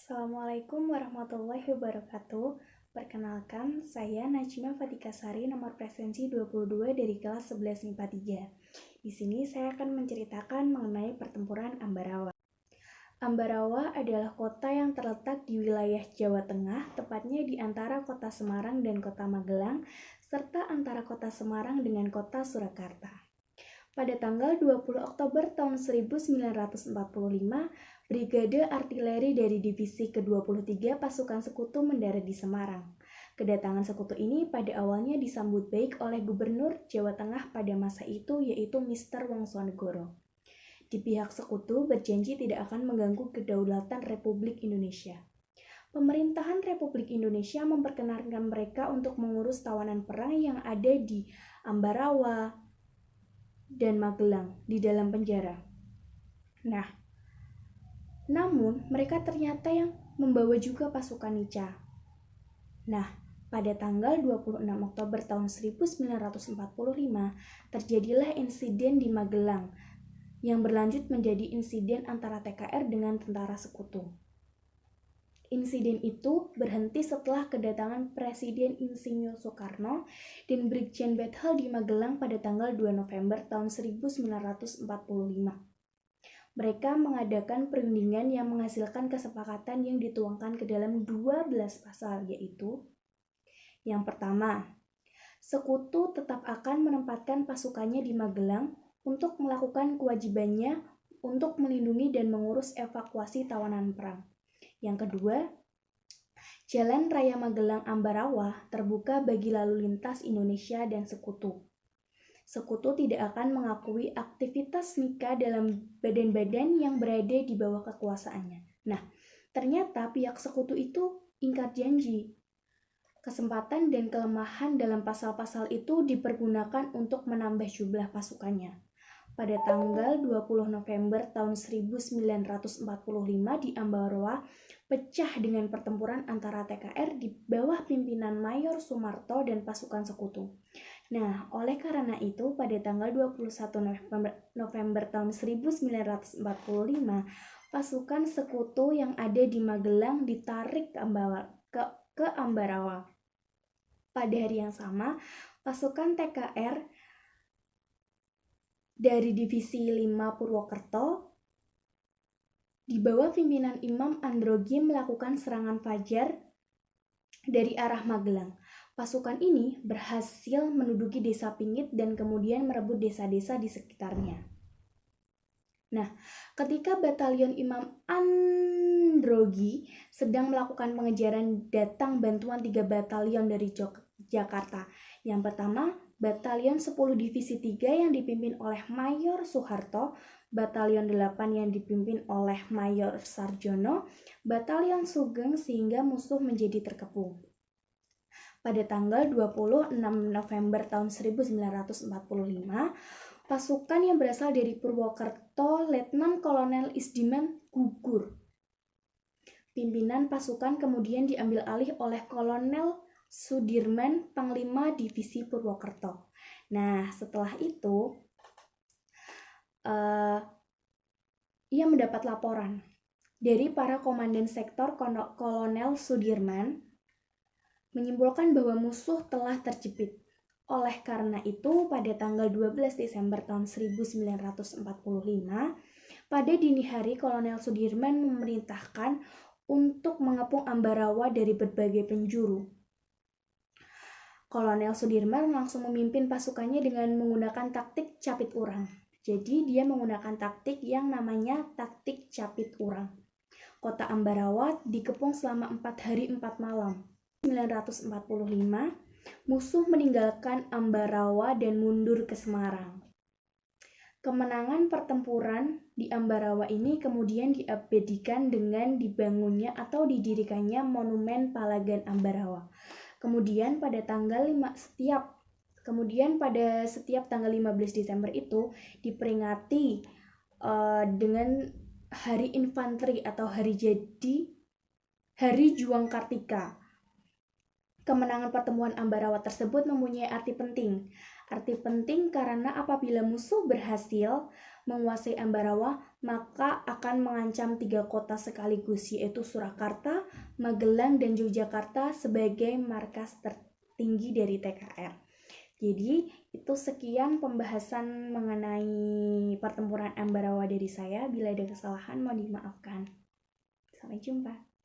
Assalamualaikum warahmatullahi wabarakatuh. Perkenalkan, saya Najma Fatikasari, nomor presensi 22 dari kelas 11 MIPA 3. Di sini saya akan menceritakan mengenai pertempuran Ambarawa. Ambarawa adalah kota yang terletak di wilayah Jawa Tengah, tepatnya di antara kota Semarang dan kota Magelang, serta antara kota Semarang dengan kota Surakarta. Pada tanggal 20 Oktober tahun 1945, Brigade Artileri dari Divisi ke-23 pasukan Sekutu mendarat di Semarang. Kedatangan Sekutu ini pada awalnya disambut baik oleh Gubernur Jawa Tengah pada masa itu, yaitu Mr. Wongsonegoro. Di pihak Sekutu berjanji tidak akan mengganggu kedaulatan Republik Indonesia. Pemerintahan Republik Indonesia memperkenankan mereka untuk mengurus tawanan perang yang ada di Ambarawa dan Magelang di dalam penjara. Namun mereka ternyata yang membawa juga pasukan Nica. Pada tanggal 26 Oktober tahun 1945 terjadilah insiden di Magelang yang berlanjut menjadi insiden antara TKR dengan tentara Sekutu. Insiden itu berhenti setelah kedatangan Presiden Insinyur Soekarno dan Brigjen Bethel di Magelang pada tanggal 2 November tahun 1945. Mereka mengadakan perundingan yang menghasilkan kesepakatan yang dituangkan ke dalam 12 pasal, yaitu yang pertama, Sekutu tetap akan menempatkan pasukannya di Magelang untuk melakukan kewajibannya untuk melindungi dan mengurus evakuasi tawanan perang. Yang kedua, Jalan Raya Magelang-Ambarawa terbuka bagi lalu lintas Indonesia dan Sekutu. Sekutu tidak akan mengakui aktivitas Nica dalam badan-badan yang berada di bawah kekuasaannya. Ternyata pihak Sekutu itu ingkar janji. Kesempatan dan kelemahan dalam pasal-pasal itu dipergunakan untuk menambah jumlah pasukannya. Pada tanggal 20 November tahun 1945 di Ambarawa pecah dengan pertempuran antara TKR di bawah pimpinan Mayor Sumarto dan pasukan Sekutu. Oleh karena itu, pada tanggal 21 November tahun 1945, pasukan Sekutu yang ada di Magelang ditarik ke Ambarawa. Pada hari yang sama, pasukan TKR dari Divisi 5 Purwokerto di bawah pimpinan Imam Androgi melakukan serangan fajar dari arah Magelang. Pasukan ini berhasil menduduki desa Pingit dan kemudian merebut desa-desa di sekitarnya. Ketika batalion Imam Androgi sedang melakukan pengejaran, datang bantuan 3 batalion dari Jakarta. Yang pertama, Batalion 10 Divisi 3 yang dipimpin oleh Mayor Soeharto, Batalion 8 yang dipimpin oleh Mayor Sarjono, Batalion Sugeng, sehingga musuh menjadi terkepung. Pada tanggal 26 November tahun 1945, pasukan yang berasal dari Purwokerto, Letnan Kolonel Isdiman, gugur. Pimpinan pasukan kemudian diambil alih oleh Kolonel Sudirman, Panglima Divisi Purwokerto. Setelah itu, ia mendapat laporan dari para komandan sektor. Kolonel Sudirman menyimpulkan bahwa musuh telah terjepit. Oleh karena itu, pada tanggal 12 Desember tahun 1945, pada dini hari Kolonel Sudirman memerintahkan untuk mengepung Ambarawa dari berbagai penjuru. Kolonel Sudirman langsung memimpin pasukannya dengan menggunakan taktik capit urang. Jadi dia menggunakan taktik yang namanya taktik capit urang. Kota Ambarawa dikepung selama 4 hari 4 malam. 1945, musuh meninggalkan Ambarawa dan mundur ke Semarang. Kemenangan pertempuran di Ambarawa ini kemudian diabadikan dengan dibangunnya atau didirikannya Monumen Palagan Ambarawa. Kemudian pada setiap tanggal 15 Desember itu diperingati dengan Hari Infanteri atau Hari Juang Kartika. Kemenangan pertemuan Ambarawa tersebut mempunyai arti penting. Arti penting karena apabila musuh berhasil menguasai Ambarawa, maka akan mengancam 3 kota sekaligus, yaitu Surakarta, Magelang, dan Yogyakarta sebagai markas tertinggi dari TKR. Jadi itu sekian pembahasan mengenai pertempuran Ambarawa dari saya. Bila ada kesalahan mohon dimaafkan. Sampai jumpa.